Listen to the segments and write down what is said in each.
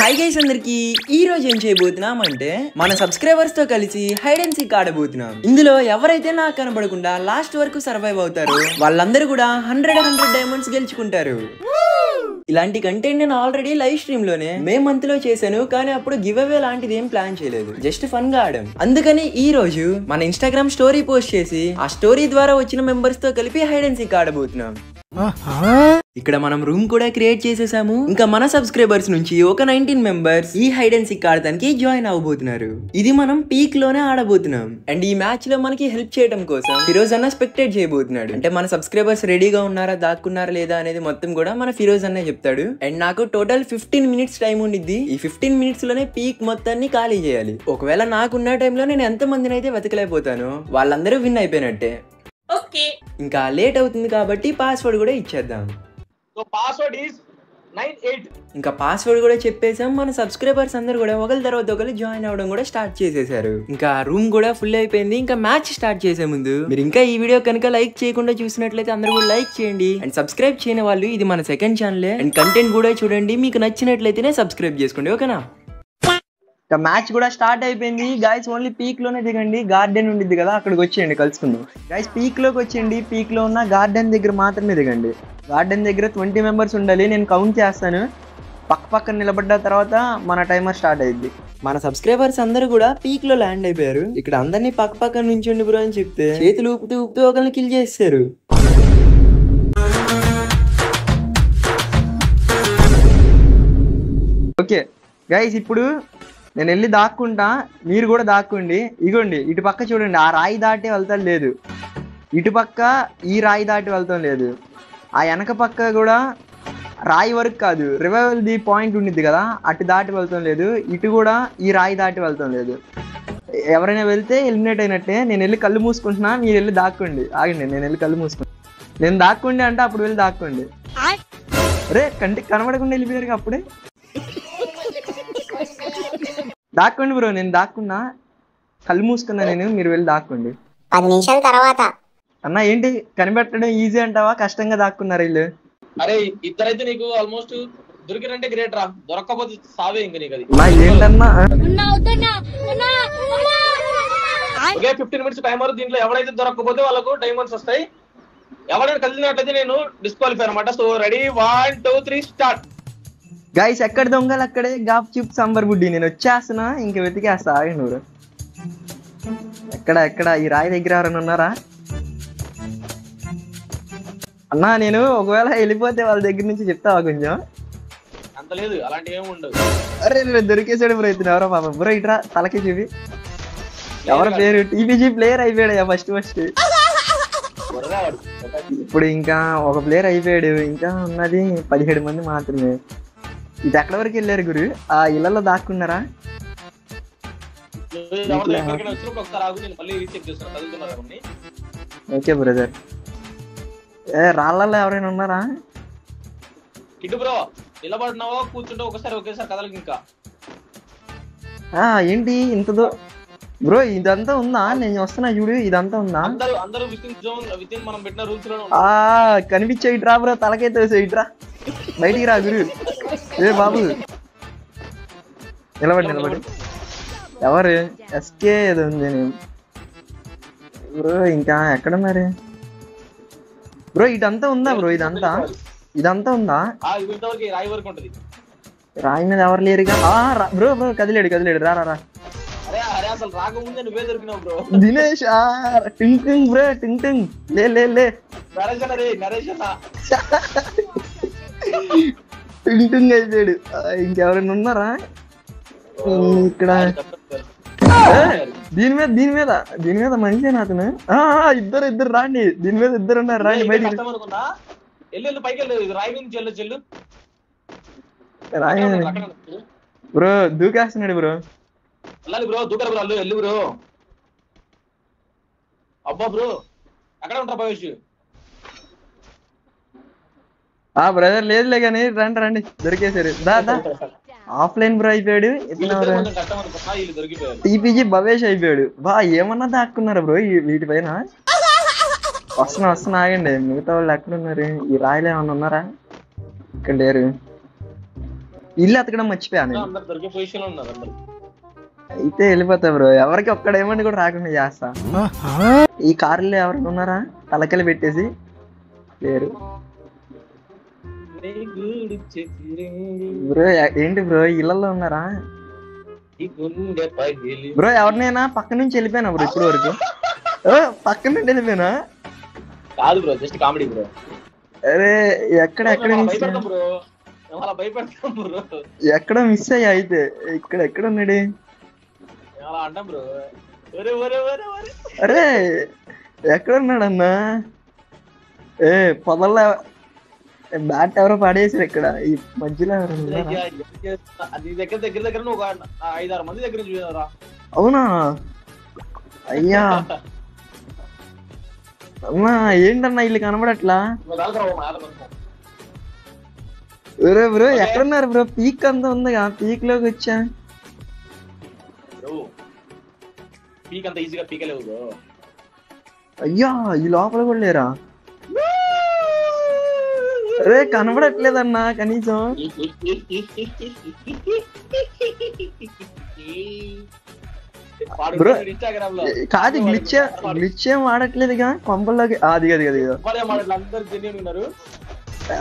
Hi guys అందరికి ఈ రోజు ఏం చేయబోతున్నాం అంటే మన సబ్స్క్రైబర్స్ తో కలిసి హైడ్ అండ్ సీక్ ఆడబోతున్నాం. ఇందులో ఎవరైతే నాకు కనబడకుండా లాస్ట్ వరకు సర్వైవ్ అవుతారో వాళ్ళందరూ కూడా 100 డైమండ్స్ గెలుచుకుంటారు. ఇలాంటి కంటెంట్ నేను ఆల్రెడీ లైవ్ స్ట్రీమ్ లోనే మే మంత్ లో చేశాను, కానీ అప్పుడు గివ్ అవే లాంటిది ఏం ప్లాన్ చేయలేదు, జస్ట్ ఫన్ గా ఆడాం. అందుకని ఈ రోజు మన ఇన్స్టాగ్రామ్ స్టోరీ పోస్ట్ చేసి ఆ స్టోరీ ద్వారా వచ్చిన మెంబర్స్ తో కలిపి హైడ్ అండ్ సీక్ ఆడబోతున్నాం. ఇక్కడ మనం రూమ్ కూడా క్రియేట్ చేసేసాము. ఇంకా మన సబ్స్క్రైబర్స్ నుంచి ఒక 19 మెంబర్స్ ఈ హైడ్ అండ్ సీక్ ఆడటానికి జాయిన్ అవబోతున్నారు. ఇది మనం పీక్ లోనే ఆడబోతున్నాం. అండ్ ఈ మ్యాచ్ లో మనకి హెల్ప్ చేయడం కోసం ఫిరోజ్ అన్న స్పెక్టేట్ చేయబోతున్నాడు. అంటే మన సబ్స్క్రైబర్స్ రెడీగా ఉన్నారా, దాక్కున్నారా లేదా అనేది మొత్తం కూడా మన ఫిరోజ్ అన్నే చెప్తాడు. అండ్ నాకు టోటల్ 15 మినిట్స్ టైం ఉండిద్ది. ఈ 15 మినిట్స్ లోనే పీక్ మొత్తాన్ని ఖాళీ చేయాలి. ఒకవేళ నాకున్న టైంలో నేను ఎంత మందిని అయితే వెతకలేకపోతాను వాళ్ళందరూ విన్ అయిపోయినట్టే. ఓకే, ఇంకా లేట్ అవుతుంది కాబట్టి పాస్వర్డ్ కూడా ఇచ్చేద్దాం. So password is 98. ఇంకా పాస్వర్డ్ కూడా చెప్పేసాం. మన సబ్స్క్రైబర్స్ అందరూ కూడా ఒకరి తర్వాత ఒకరు జాయిన్ అవ్వడం కూడా స్టార్ట్ చేసేసారు. ఇంకా రూమ్ కూడా ఫుల్ అయిపోయింది. ఇంకా మ్యాచ్ స్టార్ట్ చేసే ముందు మీరు ఇంకా ఈ వీడియో కనుక లైక్ చేయకుండా చూసినట్లయితే అందరూ కూడా లైక్ చేయండి. అండ్ సబ్స్క్రైబ్ చేయని వాళ్ళు ఇది మన సెకండ్ ఛానలే. అండ్ కంటెంట్ కూడా చూడండి, మీకు నచ్చినట్లయితేనే సబ్స్క్రైబ్ చేసుకోండి, ఓకేనా? మ్యాచ్ కూడా స్టార్ట్ అయిపోయింది. గాయస్ ఓన్లీ పీక్ లోనే దిగండి. గార్డెన్ ఉండిద్ది కదా, అక్కడికి వచ్చేయండి, కలుసుకుందాం. గాయస్ పీక్ లోకి వచ్చేయండి. పీక్ లో ఉన్న గార్డెన్ దగ్గర మాత్రమే దిగండి. గార్డెన్ దగ్గర 20 మెంబర్స్ ఉండాలి. నేను కౌంట్ చేస్తాను. పక్కన నిలబడ్డ తర్వాత మన టైమర్ స్టార్ట్ అయ్యింది. మన సబ్స్క్రైబర్స్ అందరూ కూడా పీక్ లో ల్యాండ్ అయిపోయారు. ఇక్కడ అందరినీ పక్కన నుంచండి బ్రో అని చెప్తే చేతులు ఊపుతూ ఒకరిని కిల్ చేస్తారు. ఓకే గైస్, ఇప్పుడు నేను వెళ్ళి దాక్కుంటా, మీరు కూడా దాక్కోండి. ఇగోండి ఇటు పక్క చూడండి, ఆ రాయి దాటి వెళ్తాం లేదు. ఇటు పక్క ఈ రాయి దాటి వెళ్తాం లేదు. ఆ వెనక పక్క కూడా రాయి వరకు కాదు, రివైవల్ ది పాయింట్ ఉండిద్ది కదా, అటు దాటి వెళ్తాం లేదు. ఇటు కూడా ఈ రాయి దాటి వెళ్తాం లేదు. ఎవరైనా వెళ్తే ఎలిమినేట్ అయినట్టే. నేను వెళ్ళి కళ్ళు మూసుకుంటున్నా, మీరు వెళ్ళి దాక్కోండి. ఆగండి, నేను వెళ్ళి కళ్ళు మూసుకుంటా. నేను దాక్కోండి అంటే అప్పుడు వెళ్ళి దాక్కోండి. అరే కంటికి కనబడకుండా వెళ్ళిపోయారు అప్పుడే. దాక్కోండి బ్రో, నేను దాక్కున్నా, కళ్ళు మూసుకున్నా నేను, మీరు వెళ్ళి దాక్కోండి. 10 నిమిషాల తర్వాత అన్న ఏంటి కనిపెట్టడం ఈజీ అంటావా, కష్టంగా దాక్కున్నారు వీళ్ళు? అరే ఇద్దరైతే నీకు ఆల్మోస్ట్ దొరికినంటే గ్రేట్ రా, దొరక్కపోతే సావే ఇంక నీకు. అది ఏంటన్నా ఓకే, 15 మినిట్స్ టైమర్. దీంట్లో ఎవరైతే దొరకకపోతే వాళ్ళకు డైమండ్స్ వస్తాయి. ఎవరైనా కలిసినట్లయితే నేను డిస్క్వాలిఫై అనమాట. So ready, 1 2 3 start. గైస్ ఎక్కడ దొంగలు అక్కడే గాప్ చూప్ సంబర్ బుడ్డి. నేను వచ్చేస్తున్నా, ఇంక వెతికేస్తా. ఆగండి బ్రో, ఎక్కడ ఈ రాయి దగ్గర ఎవరైనా ఉన్నారా అన్నా? నేను ఒకవేళ వెళ్ళిపోతే వాళ్ళ దగ్గర నుంచి చెప్తావా కొంచెం? అంత లేదు, అలాంటి ఏమి ఉండదు. అరే నేను దొరికేసాడు బ్రో. ఇతను ఎవరో పాప బ్రో, ఇట్రా తలకి చూపి. ఎవరి పేరు? టీపీజీ ప్లేయర్ అయిపోయాడు ఫస్ట్. ఇప్పుడు ఇంకా ఒక ప్లేయర్ అయిపోయాడు, ఇంకా ఉన్నది 17 మంది మాత్రమే. ఇది ఎక్కడ వరకు వెళ్ళారు గురు? ఆ ఇళ్లలో దాక్కున్నారా? Okay brother. రాళ్ళల్లో ఎవరైనా ఉన్నారా? ఇటు బ్రో, నిలబడినావో కూర్చుంటే ఒకేసారి కదలకి. ఇంకా ఏంటి ఇంత బ్రో, ఇదంతా ఉందా? నేను వస్తున్నా చూడు, ఇదంతా ఉందా? అందరూ వితిన్ మనం పెట్టిన రూల్స్ లో కనిపించే ఇట్రా బ్రో, తలకైతే ఇట్రా, బయటికి రా గురు. ఏ బాబు నిలబడి. ఎవరు? ఎస్కే ఏదో ఉంది బ్రో. ఇంకా ఎక్కడున్నారు బ్రో? ఇదంతా ఉందా బ్రో? ఇదంతా ఉందా? రాయి మీద ఎవరు లేరుగా. బ్రో కదిలేడు. రా. దినేష్ టింగ్ బ్రో, టింగ్ లే టింగ్ అయిపోయాడు. ఇంకెవరైనా ఉన్నారా ఇక్కడ? దీని మీద మనిషేనా అతను? ఇద్దరు రాండి, దీని మీద ఇద్దరు ఉన్నారు, రాండి బయటికి. రాయి బ్రో, దూకేస్తున్నాడు బ్రో. దూకరు బ్రో, వెళ్ళి బ్రో. అబ్బా బ్రో, అక్కడ ఉంటారా భవిష్యు? బ్రదర్ లేదులే కానీ రండి, దొరికేసారు. దా ఆఫ్లైన్ బ్రో అయిపోయాడు. టీపీజీ భవేష్ అయిపోయాడు. ఏమన్నా దాక్కున్నారా బ్రో వీటిపైన? వస్తున్నా ఆగండి. మిగతా వాళ్ళు ఎక్కడున్నారు? ఈ రాయిలు ఏమన్నా ఉన్నారా? ఇక్కడ లేరు. ఇల్లు ఎతకడం మర్చిపోయాను. అందరు దొరికే పొజిషన్ లో ఉన్నారు అందరు. అయితే వెళ్ళిపోతా బ్రో, ఎవరికి ఒక్కడేమని కూడా రాకుండా చేస్తా. ఈ కారులో ఎవరైనా ఉన్నారా తలకలు పెట్టేసి? లేరు బ్రో. ఏంటి బ్రో ఇళ్లలో ఉన్నారా బ్రో? ఎవరినైనా పక్క నుంచి వెళ్ళిపోయినా బ్రో ఇప్పుడు వరకు? పక్క నుండి వెళ్ళిపోయినా? కాదు బ్రో, జస్ట్ కామెడీ బ్రో. అరే ఎక్కడ ఎక్కడ మిస్ అయ్యా అయితే? ఇక్కడ ఎక్కడ ఉన్నాడు? అరే ఎక్కడ ఉన్నాడన్నా? పొదల్లో బ్యాట్ ఎవరో పడేసారు ఇక్కడ ఈ మధ్యలో. అవునా? అయ్యా అమ్మా ఏంటన్నా ఇల్లు కనబడట్లా? బ్రో బ్రో ఎక్కడున్నారు బ్రో? పీక్ అంతా ఉందిగా, పీక్ లోకి వచ్చా. అయ్యా ఈ లోపల కూడా లేరా? అరే కనబడట్లేదన్నా కనీసం. బ్రో కాదు గ్లిచ్ ఏం వాడట్లేదుగా కొంపల్లోకి. అది అది అది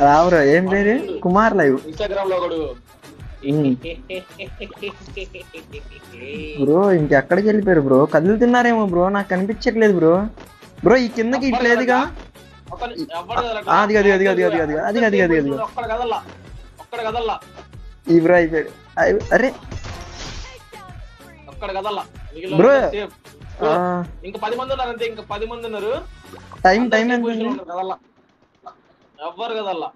రావురా. ఏం పేరు? Kumar live bro. ఇంకెక్కడికి వెళ్ళిపోయారు బ్రో? కదులుతున్నారేమో బ్రో, నాకు కనిపించట్లేదు బ్రో. బ్రో ఈ కిందకి ఇట్లేదుగా. అది అది అది అది అది అది అది అది అది అది ఈ బ్రో అయిపోయాడు. అరే బ్రో ఇంకా 10 మంది ఉన్నారు అంతే. ఇంకా 10 మంది ఉన్నారు. టైం ఎవ్వరు కదల్లా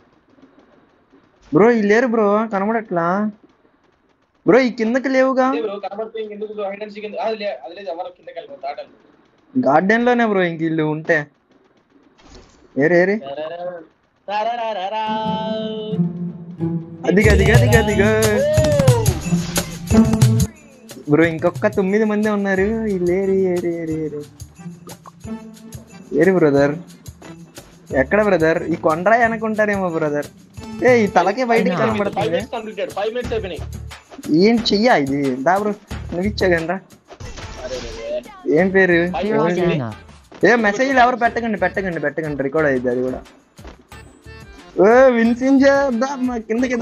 బ్రో. ఈ లేరు బ్రో, కనబడట్లా బ్రో. ఈ కిందకి లేవుగా. గార్డెన్ లోనే బ్రో ఇంక ఇల్లు ఉంటే. ఏరే అదిగా అదిగా అదిగా అదిగా బ్రో. ఇంకొక 9 మంది ఉన్నారు. లేరు ఏరి ఏరి ఏరి ఏరి బ్రదర్. ఎక్కడ బ్రదర్? ఈ కొండరా అనుకుంటారేమో బ్రదర్. ఈ తలకే బయటికి కనబడుతుంది. ఏం చెయ్యా ఇది? దా బ్రో నువ్వు ఇచ్చాగండ్రా. ఏం పేరు? ఏ మెసేజ్లు ఎవరు పెట్టకండి పెట్టకండి పెట్టకండి, రికార్డ్ అయ్యింది అది కూడా. విన్సింజా కిందకి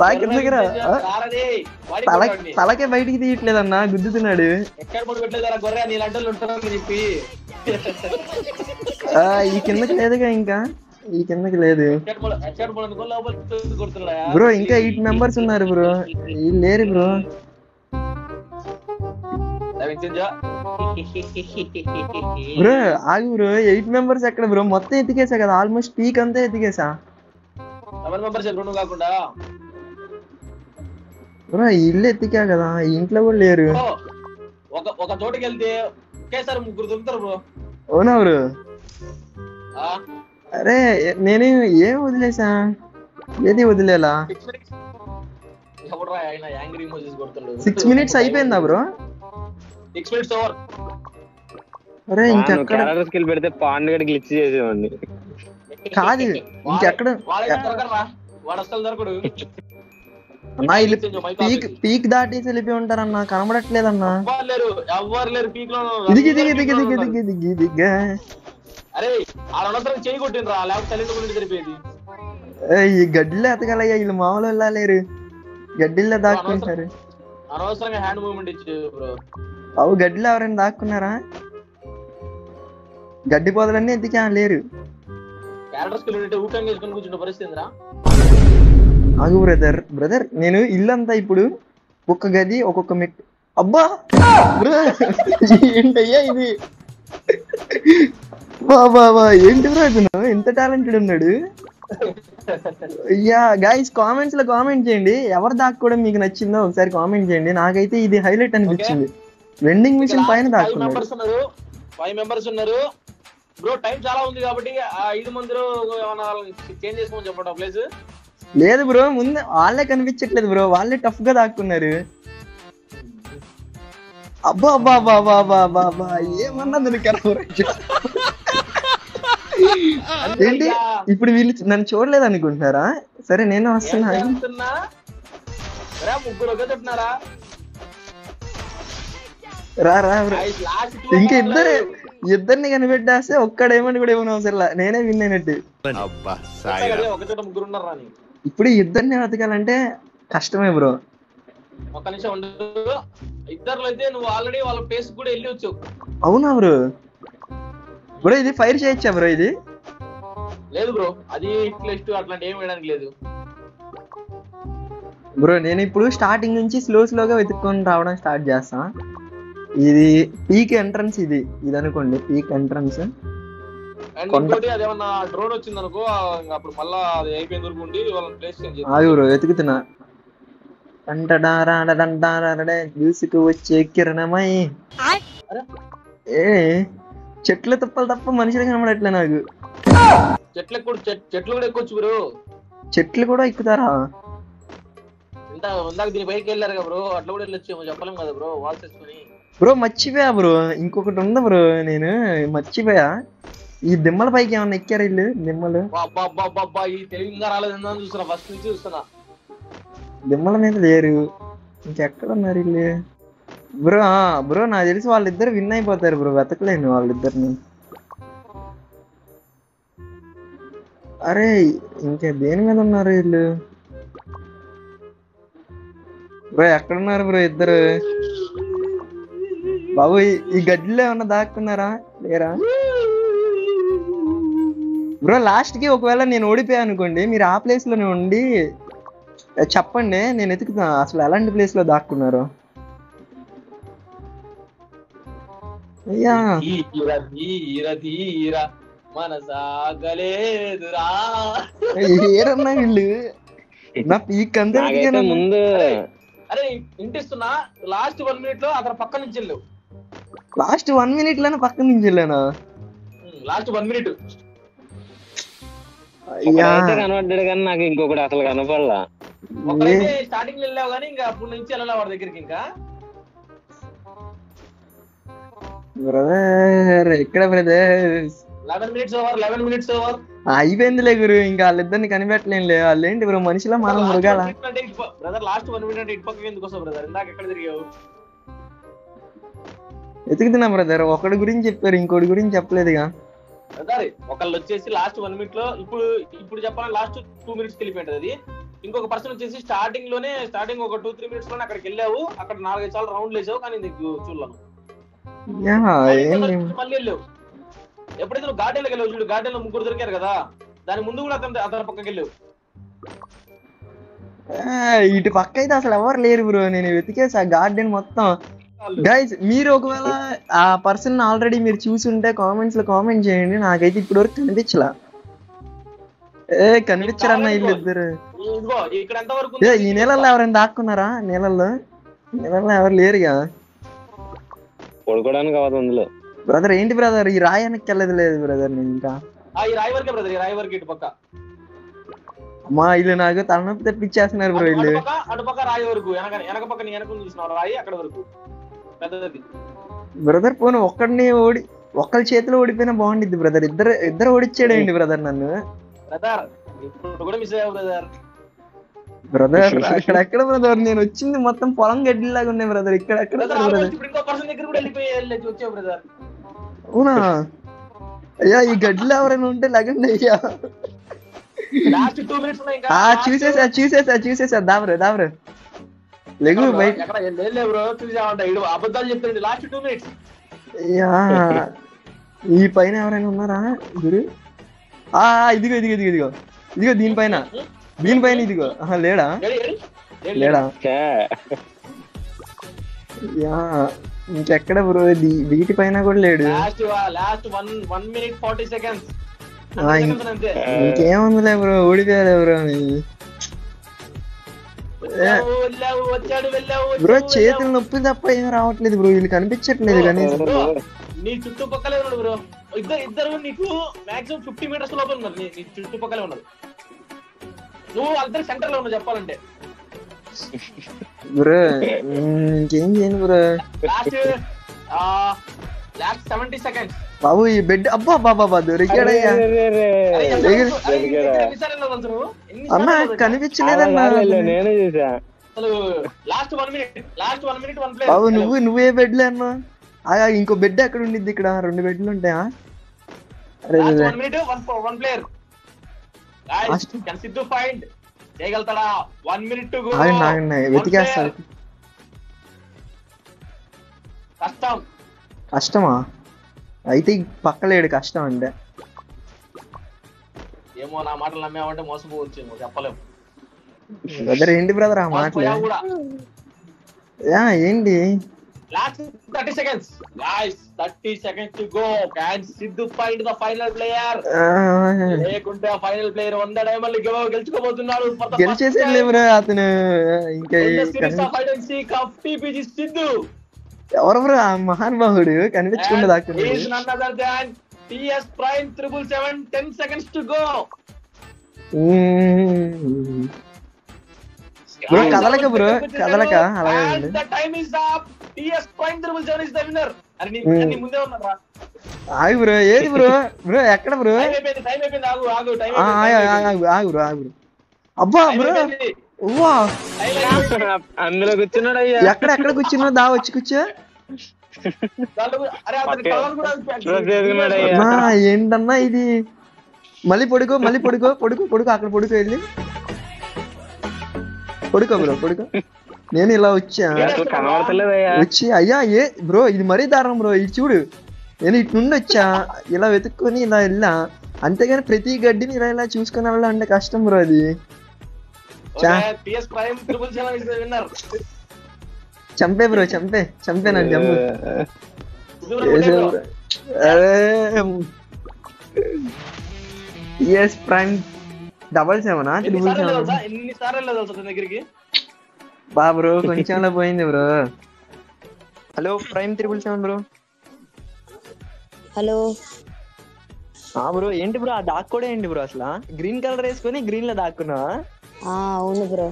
రా కిందకి రా. తలకే బయటికి తీయట్లేదన్నా, గుద్దుతున్నాడు. ఈ కిందకి లేదుగా, ఇంకా ఈ కిందకి లేదు బ్రో. ఇంకా 8 మెంబర్స్ ఉన్నారు బ్రో. వీళ్ళు లేరు బ్రో. బ్రో ఆగు బ్రో. 8 మెంబర్స్ ఎక్కడ బ్రో? మొత్తం ఎతికేసా కదా, ఆల్మోస్ట్ పీక్ అంతా ఎతికేసా బ్రో. ఇల్లు ఎతికా కదా, ఇంట్లో కూడా లేరు. ఒక చోటుకి వెళ్తే ఒకేసారి 3 దొరుకుతారు బ్రో. అవునా బ్రో? అరే నేను ఏం వదిలేసా? ఏది వదిలేలా? 6 minutes అయిపోయిందా బ్రో? 6 minutes over. అరే ఇంకెక్కడ పెడితే పాండ్ గడి గ్లిచ్ చేసేవాడిని. కాదు ఇంకెక్కడ అన్నా ఇల్లు పీక్ దాటేసి వెళ్ళిపోయి ఉంటారన్నా, కనబడట్లేదన్నా. దిగి దిగి దిగి దిగి దిగి దిగి దిగ్గా. ఈ గడ్డిలో ఎతగలయ్యా వీళ్ళు, మామూలు వెళ్ళలేరు. గడ్డిల్లో దాక్కుంటారు. అవు గడ్డిలో ఎవరైనా దాక్కున్నారా? గడ్డి పొదలన్నీ ఎత్తికా లేరు. ఆగు బ్రదర్ బ్రదర్, నేను ఇల్లంతా ఇప్పుడు ఒక్క గది ఒక్కొక్క మెట్టు. అబ్బా ఏంటయ్యా ఇది? బాబా ఏంటి బ్రో ఎంత టాలెంటెడ్ ఉన్నాడు. అయ్యా గైస్ కామెంట్స్ లో కామెంట్ చేయండి, ఎవరు దాక్కోవడం మీకు నచ్చిందో ఒకసారి కామెంట్ చేయండి. నాకైతే ఇది హైలైట్ అనిపించింది. వెండింగ్ మిషన్ పైన దాక్కున్నాడు. 5 మెంబర్స్ ఉన్నారు బ్రో. టైం చాలా ఉంది కాబట్టి 5 మందిలో చేంజ్ చేసుకోమని చెప్పండి ప్లేస్. లేదు బ్రో, ముందు వాళ్ళే కనిపించట్లేదు బ్రో, వాళ్ళే టఫ్ గా దాక్కున్నారు. అబ్బా బాబా బాబా బాబా ఏమన్నా ఏంటి ఇప్పుడు వీళ్ళు నన్ను చూడలేదు అనుకుంటున్నారా? సరే నేను వస్తున్నా. ముగ్గురు ఒకే చెప్తున్నారా? రా రా ఇంకా ఇద్దరిని కనిపెట్టేస్తే ఒక్కడేమని కూడా ఏమన్నా అవసరం, నేనే విన్ అయినట్టు. ముగ్గురు ఉన్నారా? ఇప్పుడు ఇద్దరిని వెతకాలంటే కష్టమే బ్రో. ఒక్క నిమిషం ఉండు. ఇద్దరు అయితే నువ్వు ఆల్రెడీ వాళ్ళ ప్లేస్ కూడా వెళ్ళి వచ్చావు. అవునా బ్రో? బ్రో ఇది ఫైర్ చేయొచ్చా బ్రో? ఇది లేదు బ్రో, అది హిట్ అట్లాంటి ఏం వేయడానికి లేదు బ్రో. నేను ఇప్పుడు స్టార్టింగ్ నుంచి స్లోగా వెతుక్కొని రావడం స్టార్ట్ చేస్తా. ఇది పీక్ ఎంట్రన్స్, ఇది అనుకోండి పీక్ ఎంట్రన్స్. అదేమన్నా డ్రోన్ వచ్చింది అనుకో, అప్పుడు మళ్ళా అది అయిపోయిన దొరుకుండి వాళ్ళ ప్లేస్ అది బ్రో వెతుకుతున్నా. చూసుకు వచ్చే కిరణమై. ఏ చెట్లు తుప్పలు తప్ప మనుషులు కనబడట్లే నాకు. చెట్లు కూడా ఎక్కొచ్చు బ్రో. చెట్లు కూడా ఎక్కుతారా? ఇందాక దీని బైక్ వెళ్ళారు కదా బ్రో, అట్లా కూడా వెళ్ళొచ్చు చెప్పలేం కదా బ్రో. వాల్స్ వేసుకొని బ్రో మర్చిపోయా బ్రో, ఇంకొకటి ఉంది బ్రో, నేను మర్చిపోయా. ఈ దిమ్మల పైకి ఏమన్నా ఎక్కారు వీళ్ళు? దిమ్మలు ఈ తెలివిగా రాలేదన్నా చూస్తున్నా, ఫస్ట్ నుంచి చూస్తున్నా. దిమ్మల మీద లేరు, ఇంకెక్కడ ఉన్నారు వీళ్ళు? బ్రో బ్రో నాకు తెలిసి వాళ్ళిద్దరు విన్ అయిపోతారు బ్రో, వెతకలేను వాళ్ళిద్దరిని. అరే ఇంకా దేని మీద ఉన్నారు వీళ్ళు? బ్రో ఎక్కడున్నారు బ్రో ఇద్దరు? బాబు ఈ గడ్డిలో ఏమన్నా దాక్కున్నారా? లేరా బ్రో? లాస్ట్ కి ఒకవేళ నేను ఓడిపోయా అనుకోండి, మీరు ఆ ప్లేస్ లోనే ఉండి చెప్పండి, నేను ఎతుకుతా అసలు ఎలాంటి ప్లేస్ లో దాక్కున్నారు. అయ్యా ఏరన్నా వీళ్ళు నా పీక్ అంతే ముందు. అరే ఇంటిస్తున్నా, లాస్ట్ 1 minute లో అక్కడ పక్క నుంచి వెళ్ళావు. లాస్ట్ 1 minute లోనే పక్క నుంచి వెళ్ళానా? లాస్ట్ 1 minute కనబడ్డాడు కానీ నాకు ఇంకొకటి అసలు కనపడలా. స్టార్టింగ్ వెళ్ళావు కానీ ఇంకా అప్పటి నుంచి వెళ్ళాలి వాడి దగ్గరికి. ఇంకా బ్రదర్ ఎక్కడ బ్రదర్? 11 minutes over. అయిపోయిందిలే గురు, ఇంకా వాళ్ళిద్దరిని కనిపెట్టలేంలే. వాళ్ళు ఏంటి బ్రో మనిషిలో మనం మురగాల? బ్రదర్ లాస్ట్ 1 minute అంటే ఇటు పక్కకి ఎందుకు వస్తావు బ్రదర్? ఇందాక ఎక్కడ తిరిగావు? ఎతుకుతున్నా బ్రదర్. ఒకటి గురించి చెప్పారు, ఇంకోటి గురించి చెప్పలేదుగా. ఒకళ్ళు వచ్చేసి లాస్ట్ 1 minute లో, ఇప్పుడు చెప్పాలని లాస్ట్ 2 minutes వెళ్ళిపోయింది అది. ఇంకొక పర్సన్ వచ్చేసి స్టార్టింగ్ ఒక 2-3 minutes లోనే అక్కడికి వెళ్ళావు. అక్కడ 4-5 సార్లు రౌండ్లు వేసావు కానీ నీకు చూడలేను. మళ్ళీ వెళ్ళావు. ఎప్పుడైతే నువ్వు గార్డెన్ లోకి వెళ్ళావు చూడు, గార్డెన్ లో ముగ్గురు దొరికారు కదా, దాని ముందు కూడా అతని పక్కకి వెళ్ళావు. ఇటు పక్క అయితే అసలు ఎవరు లేరు బ్రో, నేను వెతికేసా గార్డెన్ మొత్తం. గైస్ మీరు ఒకవేళ ఆ పర్సన్ ఆల్రెడీ మీరు చూసుంటే కామెంట్స్ లో కామెంట్ చేయండి. నాకైతే ఇప్పటి వరకు కనిపించలా. కనిపించరన్నా వీళ్ళిద్దరు. ఈ నీళ్ళల్లో ఎవరైనా దాక్కున్నారా? నీళ్ళల్లో ఎవరు లేరుగా. పడుకోవడానికి అవ్వదు అందులో. బ్రదర్ ఏంటి బ్రదర్ ఈ రాయి వెనక్కి వెళ్ళదు లేదు బ్రదర్? నేను ఇంకా అమ్మా వీళ్ళు నాకు తలనొప్పి తెప్పించేస్తున్నారు బ్రో వీళ్ళు. బ్రదర్ పోను ఒక్కరి చేతిలో ఓడిపోయినా బాగుండిద్ది బ్రదర్. ఇద్దరు ఓడిచ్చాడేంటి బ్రదర్ నన్ను? బ్రదర్ అక్కడెక్కడ బ్రదర్? నేను వచ్చింది మొత్తం పొలం గడ్డిలాగా ఉన్నాయి బ్రదర్. ఇక్కడెక్కడ అవునా? అయ్యా ఈ గడ్డిలో ఎవరైనా ఉంటే లగండి అయ్యా. చూసేసా దావరు లెగు బయట. ఈ పైన ఎవరైనా ఉన్నారా గురు? ఇదిగో దీనిపైన ఇదిగో. లేడా? ఇంకెక్కడ బ్రో? వీటి పైన కూడా లేడు. ఇంకేముందిలే బ్రో, ఓడిపోయాడు బ్రో. బ్రో చేతులు నొప్పి తప్ప ఏం రావట్లేదు బ్రో, వీళ్ళు కనిపించట్లేదు కనీసం. నీ చుట్టుపక్కలే ఉన్నాడు బ్రో. ఇద్దరు నీకు మాక్సిమం 50 meters లోపల ఉన్నారు. నీ చుట్టుపక్కలే ఉన్నారు. నువ్వు అందరు సెంటర్ లో ఉన్నావు చెప్పాలంటే. బ్రో ఇంకేం చేయను బ్రో. Last 70 seconds. బాబు ఈ బెడ్ అబ్బా బాబా దొరికాడయ్యా. అన్నా కనిపించలేదన్నా. నేనే చూసా. Last 1 minute 1 player. బాబు నువ్వే బెడ్లే అన్నా. ఇంకో బెడ్ ఎక్కడ ఉండిద్ది? ఇక్కడ 2 బెడ్లు ఉంటాయా? అరే 1 minute 1 player. Guys can Siddhu find చేయగలుగుతాడా? 1 మినిట్ టు గో. ఆగండి వెతికేస్తాడు. కష్టమా? అయితే పక్కలేడు కష్టం అంటే. ఏమో నా మాటలు నమ్మేమంటే మోసపోవచ్చు, చెప్పలేము. బ్రదర్ ఏంటి బ్రదర్ ఆ మాటలు? ఏంటి? Last 30 seconds. Guys, 30 seconds to go. Can Sidhu find the final player? లేకుంటే ఫైనల్ ప్లేయర్ 100 డైమండ్లు గెలుచుకోబోతున్నాడు. గెలిచేసేలే బ్రో అతను. ఇంకా సిద్ధు ఎవరు బ్రో ఆ మహానుభావుడు కనిపించకుండా దాక్కున్నాడు. is none other than TS Prime 777. 10 seconds to go. Bro కదలక అలాగే and the time is up. TS Prime 777 is the winner. అరే నీ ముందే ఉన్నారా? ఆగు బ్రో. ఏది బ్రో? ఎక్కడ బ్రో? టైం అయిపోయింది. ఆగు టైం ఆగు బ్రో. అబ్బా బ్రో వా అందులో కూర్చున్నాడు అయ్యా. ఎక్కడ కూర్చున్నావు? దా వచ్చి కూర్చో. ఏంటన్నా ఇది? మళ్ళీ పడుకో అక్కడ పడుకో వెళ్ళి పడుకో బ్రో. నేను ఇలా వచ్చి అయ్యా బ్రో ఇది మరీ దారుణం బ్రో. ఇది చూడు, నేను ఇటు నుండి వచ్చా ఇలా వెతుక్కొని ఇలా వెళ్ళా. అంతేగాని ప్రతి గడ్డిని ఇలా చూసుకొని వెళ్ళా అంటే కష్టం బ్రో. అది చంపే బ్రో చంపే నన్ను చంపు. TS Prime 777 బా బ్రో కొంచెంలో పోయింది bro. Hello Prime 777 bro. Hello bro ఏంటి బ్రో ఆ దాక్కోడే ఏంటి బ్రో? అసలు గ్రీన్ కలర్ వేసుకొని గ్రీన్ లో దాక్కున్నా? అవును బ్రో.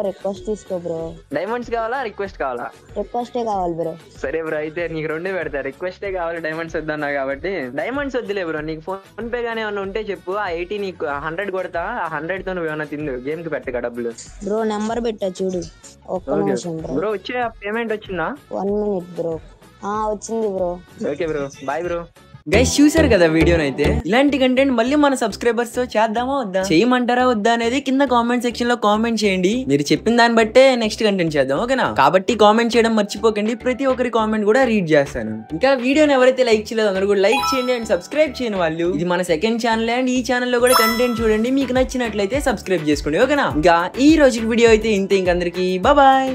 రిక్వెస్ట్ తీసుకో బ్రో. డైమండ్స్ కావాలా రిక్వెస్ట్ కావాలా? రిక్వెస్టే కావాలి బ్రో. సరే బ్రో అయితే నీకు 2 పెడతా. రిక్వెస్టే కావాలి, డైమండ్స్ వద్దన్నా కాబట్టి. డైమండ్స్ వద్దులే బ్రో. నీకు ఫోన్ పే గానీ ఏమన్నా ఉంటే చెప్పు. ఆ 80 నీకు 100 కొడతా. ఆ 100 తో నువ్వు ఏమన్నా తిందు. గేమ్ కి పెట్టక డబ్బులు. బ్రో నెంబర్ పెట్టా చూడు. ఒక్క నిమిషం బ్రో. వచ్చే పేమెంట్ వచ్చిందా? 1 మినిట్ బ్రో. వచ్చింది bro. Okay bro bye bro. Guys చూసారు కదా వీడియోనైతే. ఇలాంటి కంటెంట్ మళ్ళీ మన సబ్స్క్రైబర్స్ తో చేద్దామా వద్దా, చేయమంటారా వద్దా అనేది కింద కామెంట్ సెక్షన్ లో కామెంట్ చేయండి. మీరు చెప్పిన దాన్ని బట్టే నెక్స్ట్ కంటెంట్ చేద్దాం, ఓకేనా? కాబట్టి కామెంట్ చేయడం మర్చిపోకండి. ప్రతి ఒక్కరి కామెంట్ కూడా రీడ్ చేస్తాను. ఇంకా వీడియోని ఎవరైతే లైక్ చేయలేదో అందరూ కూడా లైక్ చేయండి. అండ్ సబ్స్క్రైబ్ చేయని వాళ్ళు, ఇది మన సెకండ్ ఛానల్ అండ్ ఈ ఛానల్ లో కూడా కంటెంట్ చూడండి. మీకు నచ్చినట్లయితే సబ్స్క్రైబ్ చేసుకోండి, ఓకేనా? ఇంకా ఈ రోజు వీడియో అయితే ఇంతే. ఇంకందరికి బాయ్.